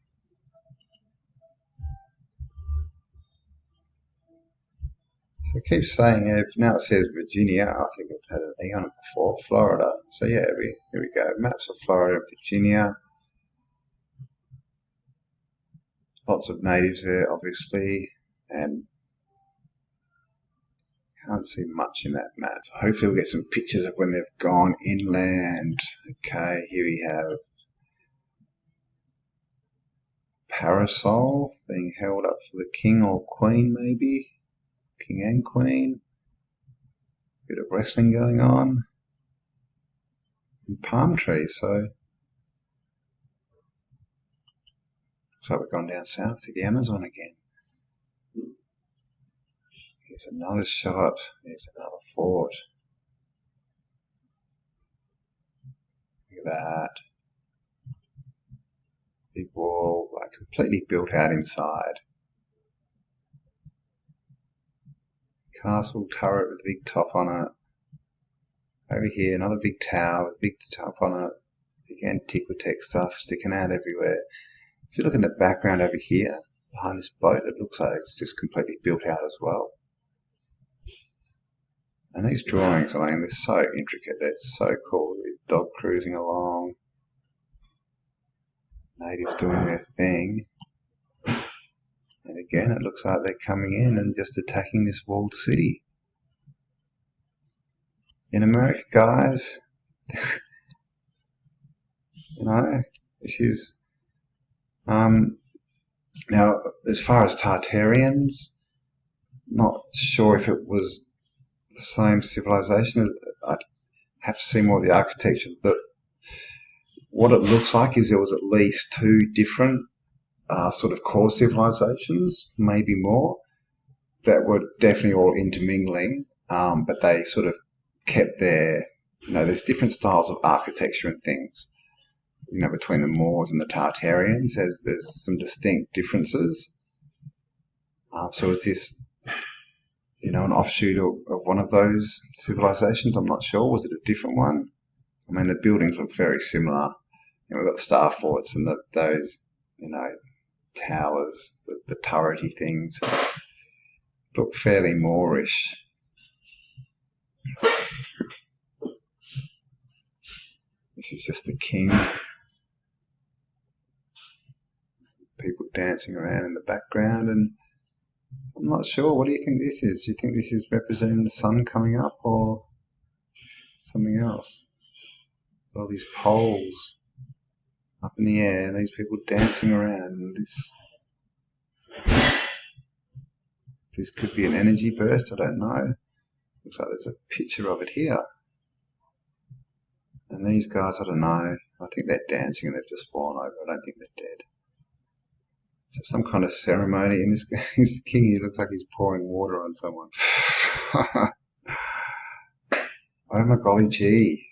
So it keeps saying, now it says Virginia. I think it had an E on it before. Florida. So yeah, here we go. Maps of Florida and Virginia. Lots of natives there, obviously, and can't see much in that map. So hopefully we'll get some pictures of when they've gone inland. Okay, here we have parasol being held up for the king or queen, maybe. King and queen. Bit of wrestling going on. And palm trees, so looks like we've gone down south to the Amazon again. Here's another shot. There's another fort. Look at that. Big wall, like completely built out inside. Castle turret with a big top on it. Over here, another big tower with a big top on it. Big antiquitech stuff sticking out everywhere. If you look in the background over here, behind this boat, it looks like it's just completely built out as well. And these drawings, I mean, they're so intricate. They're so cool. These dog cruising along. Natives doing their thing. And again, it looks like they're coming in and just attacking this walled city. In America, guys, you know, this is... now, as far as Tartarians, not sure if it was the same civilization. I'd have to see more of the architecture. What it looks like is there was at least two different sort of core civilizations, maybe more, that were definitely all intermingling, but they sort of kept their, there's different styles of architecture and things, between the Moors and the Tartarians. There's some distinct differences. So is this, an offshoot of one of those civilizations? I'm not sure. Was it a different one? I mean, the buildings look very similar. We've got the star forts and those, towers, the turrety things look fairly Moorish. This is just the king. People dancing around in the background, and I'm not sure. What do you think this is? Do you think this is representing the sun coming up or something else? All these poles up in the air, and these people dancing around. And this could be an energy burst. I don't know. Looks like there's a picture of it here. And these guys, I don't know. I think they're dancing and they've just fallen over. I don't think they're dead. So some kind of ceremony in this king. He looks like he's pouring water on someone. Oh my golly gee.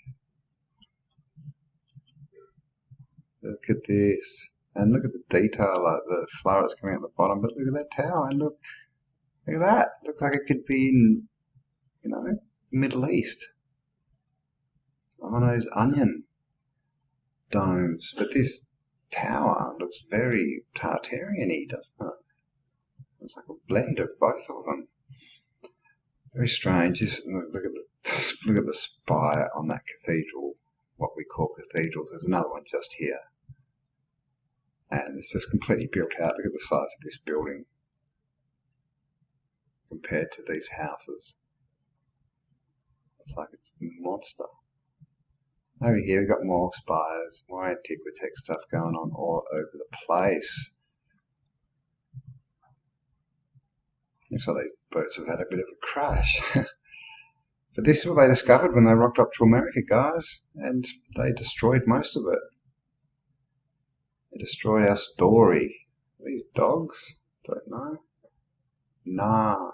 Look at this. And look at the detail, like the flowers coming out the bottom. But look at that tower, and look at that. Looks like it could be in, the Middle East. One of those onion domes. But this tower looks very Tartarian-y, doesn't it? It's like a blend of both of them. Very strange. Look at the spire on that cathedral, what we call cathedrals. There's another one just here. And it's just completely built out. Look at the size of this building compared to these houses. It's like it's a monster. Over here we've got more spires, more antiquitech stuff going on all over the place. Looks like these boats have had a bit of a crash. But this is what they discovered when they rocked up to America, guys, and they destroyed most of it. They destroyed our story. These dogs? Don't know. Nah.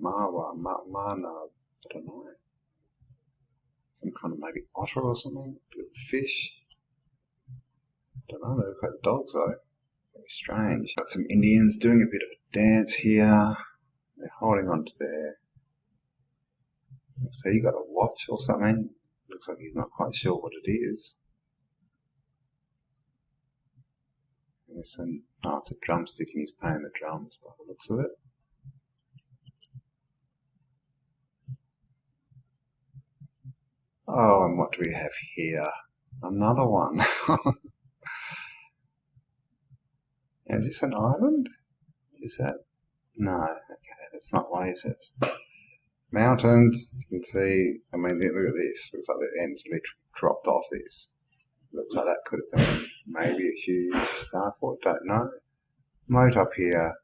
Mawa. Mana. I don't know. Some kind of maybe otter or something. Bit of fish. Don't know. They look like dogs though. Very strange. Got some Indians doing a bit of a dance here. They're holding on to their... So you got a watch or something. Looks like he's not quite sure what it is. It's a drumstick and he's playing the drums by the looks of it. Oh, and what do we have here? Another one. Is this an island? Is that? No, okay, that's not waves, that's mountains. You can see, I mean, look at this. Looks like the end's literally dropped off this. Looks like that could have been maybe a huge star fort, don't know. Moat up here,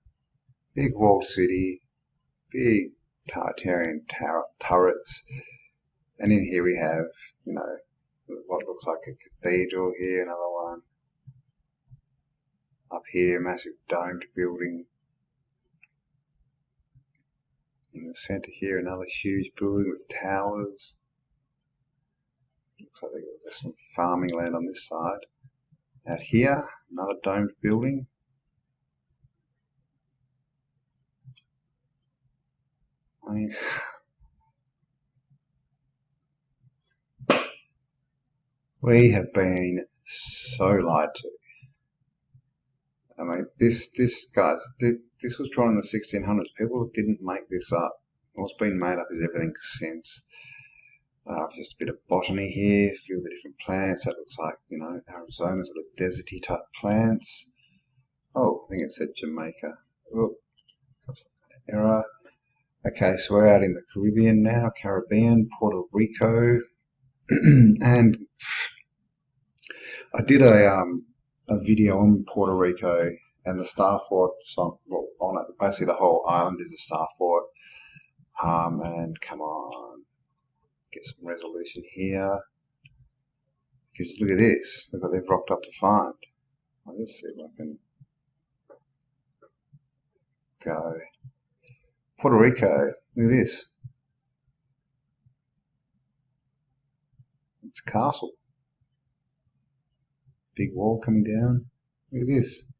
big walled city, big Tartarian turrets, and in here we have, you know, what looks like a cathedral here, another one. Up here, massive domed building. In the centre here, another huge building with towers. Looks like there's some farming land on this side. Out here, another domed building. I mean, we have been so lied to. I mean, this guys, this was drawn in the 1600s. People didn't make this up. What's been made up is everything since. Just a bit of botany here, a few of the different plants. That looks like, you know, Arizona's sort of deserty type plants. Oh, I think it said Jamaica. Oh, got some kind of error. Okay, so we're out in the Caribbean now, Puerto Rico, and I did a video on Puerto Rico and the Star Fort. So, well, on it, basically the whole island is a Star Fort. And come on, get some resolution here. Because look at this, look what they've rocked up to find. Let's see if I can go. Puerto Rico, look at this. It's a castle. Big wall coming down. Look at this.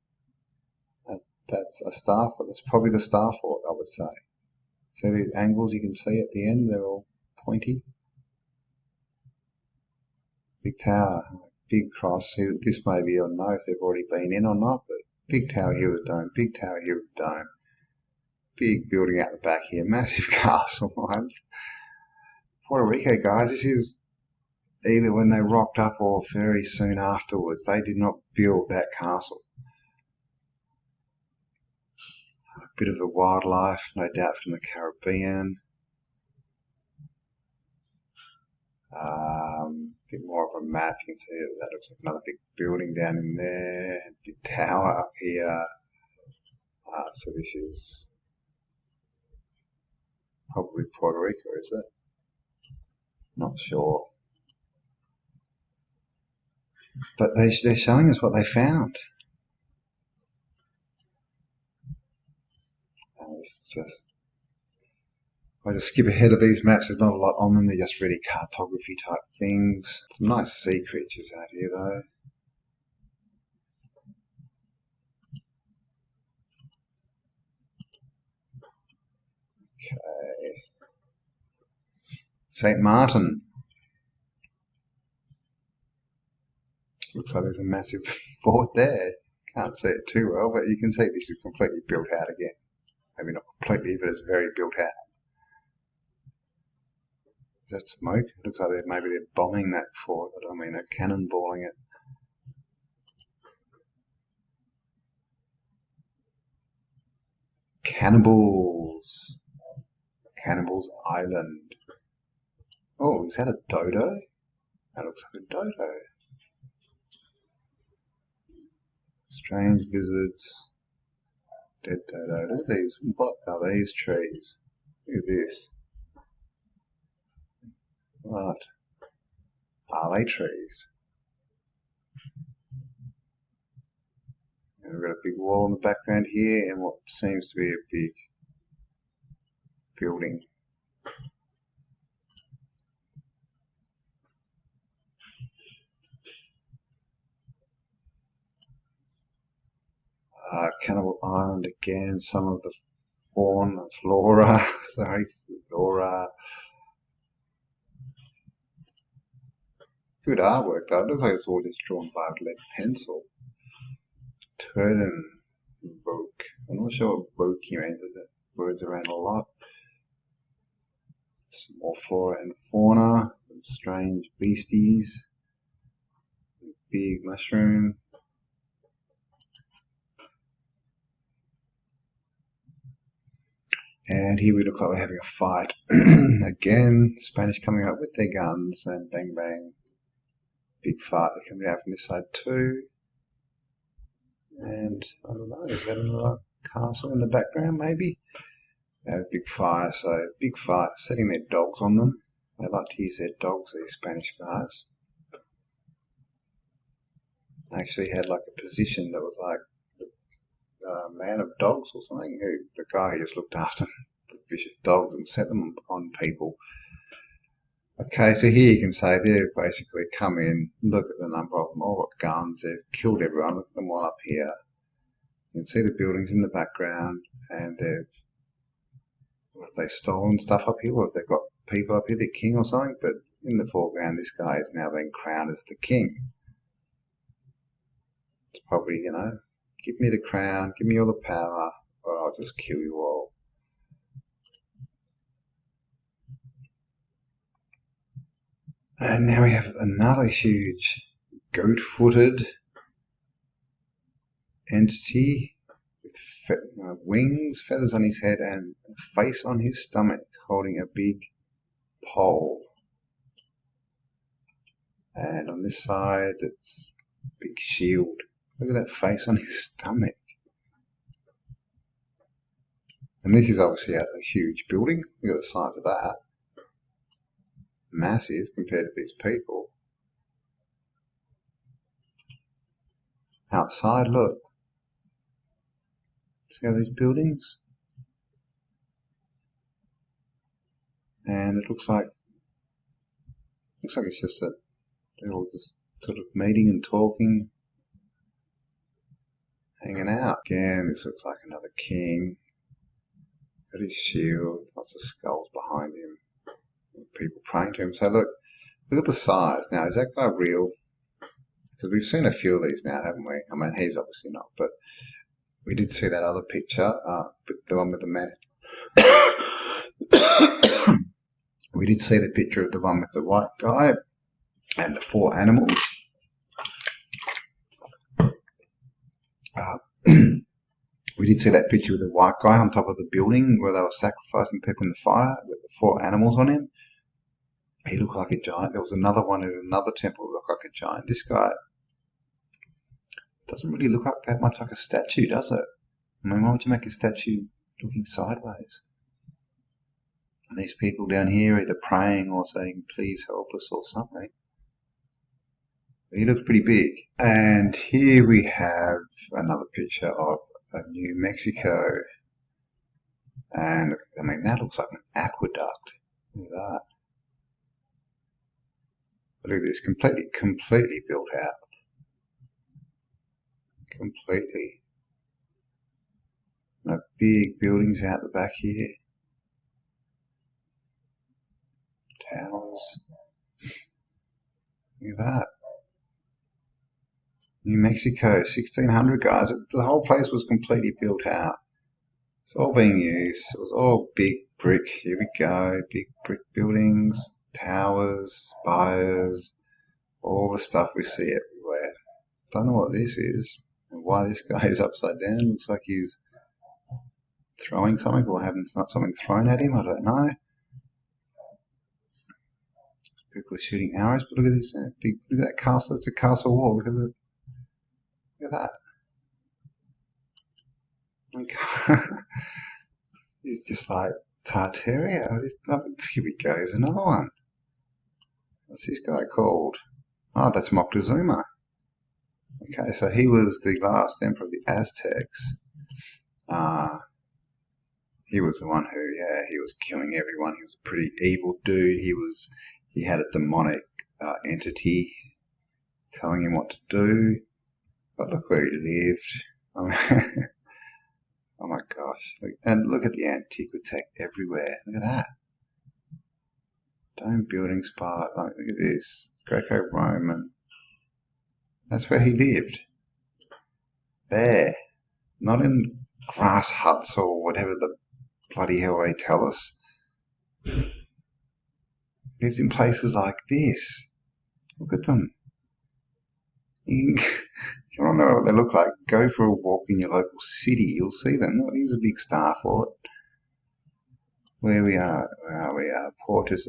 That's a star fort. That's probably the Star Fort, I would say. So these angles you can see at the end, they're all pointy. Big tower, big cross. See, this may be, I don't know if they've already been in or not, but big tower here with a dome, big tower here with a dome. Big building out the back here, massive castle. Puerto Rico, guys, this is either when they rocked up or very soon afterwards. They did not build that castle. A bit of the wildlife, no doubt from the Caribbean. A bit more of a map, you can see that looks like another big building down in there, big tower up here. So this is probably Puerto Rico, is it? Not sure. But they're showing us what they found. It's just, I just skip ahead of these maps. There's not a lot on them. They're just really cartography type things. Some nice sea creatures out here though. Okay. St. Martin. Looks like there's a massive fort there. Can't see it too well, but you can see this is completely built out again. Maybe not completely, but it's very built out. Is that smoke? It looks like maybe they're bombing that fort, but I mean they're cannonballing it. Cannibals. Cannibals Island. Oh, is that a dodo? That looks like a dodo. Strange lizards. Dead dodo. Look at these. What are these trees? Look at this. What are they trees? And we've got a big wall in the background here and what seems to be a big building. Cannibal Island again, some of the flora, Good artwork though, it looks like it's all just drawn by a lead pencil. Turden Book. I'm not sure what book he means, but that word's around a lot. Some more flora and fauna, some strange beasties, big mushroom. And here we look like we're having a fight. Again, Spanish coming up with their guns and bang bang. Big fight coming out from this side too. And I don't know, is that another castle in the background maybe? Big fire, so big fire, setting their dogs on them. They like to use their dogs, these Spanish guys. They actually had like a position that was like the man of dogs or something, the guy who just looked after the vicious dogs and set them on people. Okay, so here you can say they've basically come in, look at the number of them, all got guns, they've killed everyone, look at them all up here. You can see the buildings in the background, and have they stolen stuff up here, or have they got people up here, the king or something? But in the foreground, this guy is now being crowned as the king. It's probably, you know, give me the crown, give me all the power, or I'll just kill you all. And now we have another huge goat-footed entity with wings, feathers on his head, and a face on his stomach, holding a big pole. And on this side, it's a big shield. Look at that face on his stomach. And this is obviously a huge building. Look at the size of that. Massive compared to these people. Outside, look. See all these buildings? And it looks like it's just that they're all just sort of meeting and talking, hanging out. Again, this looks like another king. Got his shield, lots of skulls behind him, people praying to him. So look at the size. Now, is that guy real? Because we've seen a few of these now, haven't we? I mean, he's obviously not, but we did see that other picture, the one with the man. We did see the picture of the one with the white guy and the 4 animals. We did see that picture with the white guy on top of the building where they were sacrificing people in the fire with the 4 animals on him. He looked like a giant. There was another one in another temple that looked like a giant. This guy doesn't really look that much like a statue, does it? I mean, why would you make a statue looking sideways? And these people down here either praying or saying, please help us or something. But he looks pretty big. And here we have another picture of New Mexico. And I mean, that looks like an aqueduct. Look at that. But look at this, completely built out. Completely. And big buildings out the back here. Towers. Look at that. New Mexico, 1600 guys. The whole place was completely built out. It's all being used. It was all big brick. Here we go. Big brick buildings, towers, spires, all the stuff we see everywhere. Don't know what this is and why this guy is upside down. Looks like he's throwing something or having something thrown at him. I don't know. People are shooting arrows, but look at this. Look at that castle. It's a castle wall. Look at that. It's just like Tartarian. Here we go. There's another one. What's this guy called? Oh, that's Moctezuma. Okay, so he was the last emperor of the Aztecs. He was the one who, yeah, he was killing everyone. He was a pretty evil dude. He had a demonic entity telling him what to do. But look where he lived. Oh my gosh. And look at the antiquitech everywhere. Look at that. Dome building spot. Look at this. Greco-Roman. That's where he lived. There. Not in grass huts or whatever the bloody hell they tell us. He lived in places like this. Look at them. If you want to know what they look like, go for a walk in your local city. You'll see them. Oh, here's a big star fort. Where we are, Portus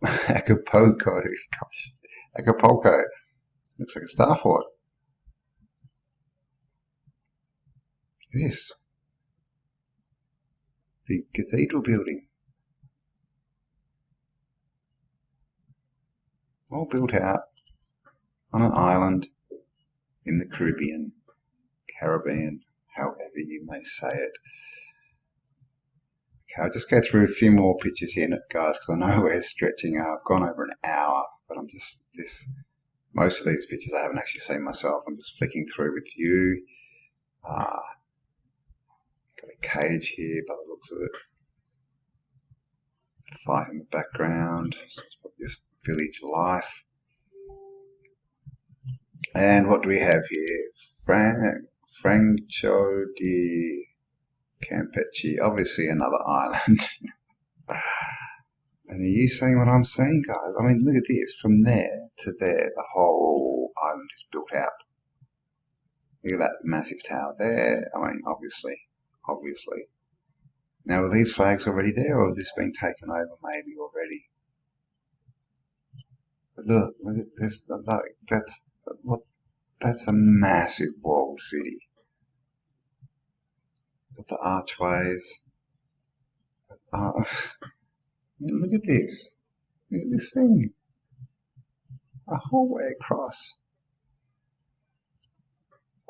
Acapulco. Gosh, Acapulco. Looks like a star fort. This big cathedral building, all built out on an island in the Caribbean, however you may say it. Okay, I'll just go through a few more pictures here, guys, because I know we're stretching. I've gone over an hour, but most of these pictures I haven't actually seen myself. I'm just flicking through with you. Got a cage here by the looks of it. Fight in the background. So it's probably just village life. And what do we have here? Franco di Campeche, obviously another island. And are you seeing what I'm saying, guys? I mean, look at this. From there to there, the whole island is built out. Look at that massive tower there. I mean, obviously. Now, are these flags already there, or have this been taken over maybe already? But look at this. That's a massive walled city. Got the archways. Look at this. Look at this thing. A whole way across.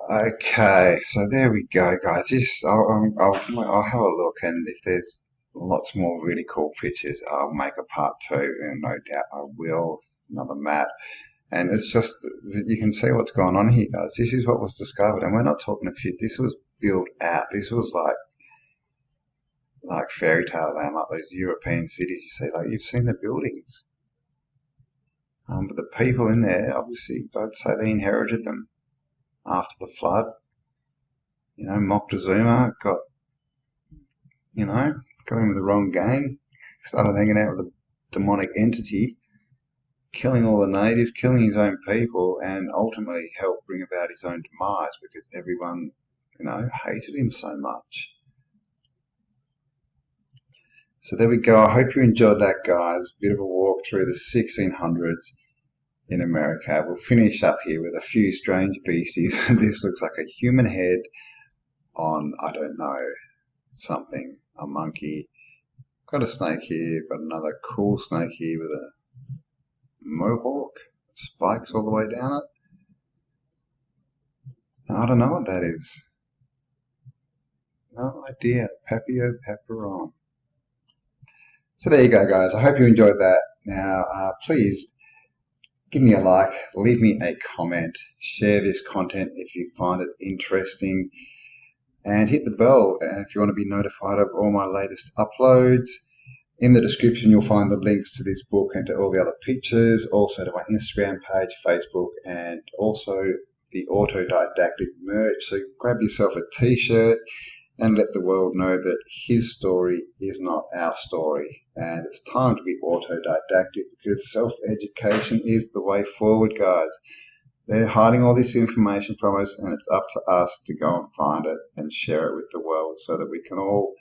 Okay, so there we go, guys. I'll have a look, and if there's lots more really cool pictures, I'll make a part 2, and no doubt I will. Another map. And it's just, you can see what's going on here, guys. This is what was discovered, and we're not talking a few. This was built out. This was like fairy tale land, like those European cities you see. Like, you've seen the buildings. But the people in there, obviously, I'd say they inherited them after the flood. You know, Moctezuma got in with the wrong gang, started hanging out with a demonic entity, killing all the natives, killing his own people, and ultimately helped bring about his own demise because everyone, hated him so much. So there we go. I hope you enjoyed that, guys. Bit of a walk through the 1600s in America. We'll finish up here with a few strange beasties. This looks like a human head on, I don't know, something, a monkey. Got a snake here, but another cool snake here with a mohawk, spikes all the way down it. And I don't know what that is. No idea. Papio Paperon. So there you go, guys. I hope you enjoyed that. Now, please give me a like, leave me a comment, share this content if you find it interesting, and hit the bell if you want to be notified of all my latest uploads. In the description, you'll find the links to this book and to all the other pictures, also to my Instagram page, Facebook, and also the autodidactic merch. So grab yourself a t-shirt and let the world know that his story is not our story. And it's time to be autodidactic because self-education is the way forward, guys. They're hiding all this information from us, and it's up to us to go and find it and share it with the world so that we can all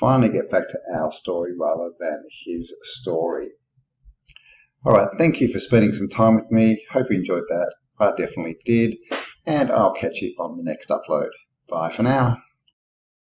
finally get back to our story rather than his story. All right, thank you for spending some time with me. Hope you enjoyed that. I definitely did. And I'll catch you on the next upload. Bye for now.